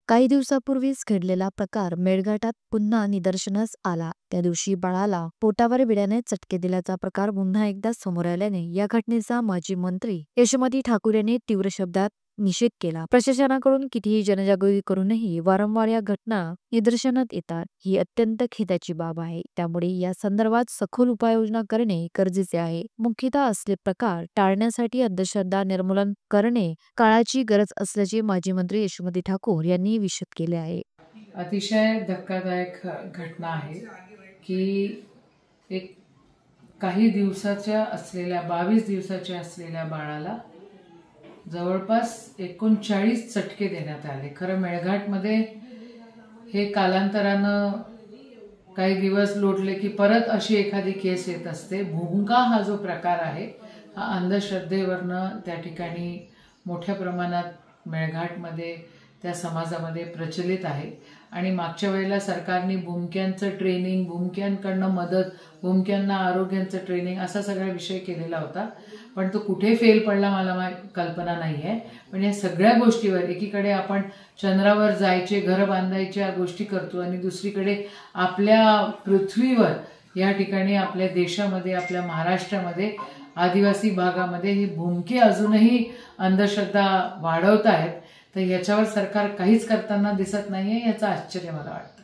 काही दिवसापूर्वीच घडलेला प्रकार मेळघाटात पुन्हा निदर्शनास आला। त्या दिवशी बाळाला पोटावर विड्याने चटके दिल्याचा प्रकार पुन्हा एकदा समोर आल्याने या घटनेचा माजी मंत्री यशोमती ठाकूर यांनी तीव्र शब्दात निषेध केला। प्रशासनाकडून कितीही जनजागृती करूनही वारंवार या घटना निदर्शनात येतात, ही अत्यंत खेदाची बाब आहे। त्यामुळे या संदर्भात सखोल उपाययोजना करणे गरजेचे आहे। मुख्यतः असले प्रकार टाळण्यासाठी अंधश्रद्धा निर्मूलन करणे काळाची गरज असल्याचे माजी मंत्री यशोमती ठाकूर यांनी विशद केले आहे। अतिशय धक्कादायक घटना आहे की एक काही दिवसाच्या असलेल्या 22 दिवसाच्या असलेल्या बाळाला जवळपास 39 चटके देण्यात आले। खरं मेळघाटमध्ये हे कालांतरानं काही दिवस लोटले की परत अशी एखादी केस येत असते। भूमिका हा जो प्रकार आहे हा अंधश्रद्धेवरनं त्या ठिकाणी मोठ्या प्रमाणात मेळघाटमध्ये त्या समाजामध्ये प्रचलित आहे। आणि मागच्या वेळेला सरकारने भूमक्यांचं ट्रेनिंग, भूमक्यांकडनं मदत, भूमक्यांना आरोग्यांचं ट्रेनिंग असा सगळा विषय केलेला होता, पण तो कुठे फेल पडला मला कल्पना नाही आहे। पण या सगळ्या गोष्टीवर एकीकडे आपण चंद्रावर जायचे, घर बांधायच्या गोष्टी करतो आणि दुसरीकडे आपल्या पृथ्वीवर या ठिकाणी आपल्या देशामध्ये, आपल्या महाराष्ट्रामध्ये आदिवासी भागामध्ये ही भूमके अजूनही अंधश्रद्धा वाढवत आहेत। तर याच्यावर सरकार काहीच करताना दिसत नाहीये, याचं आश्चर्य मला वाटतं।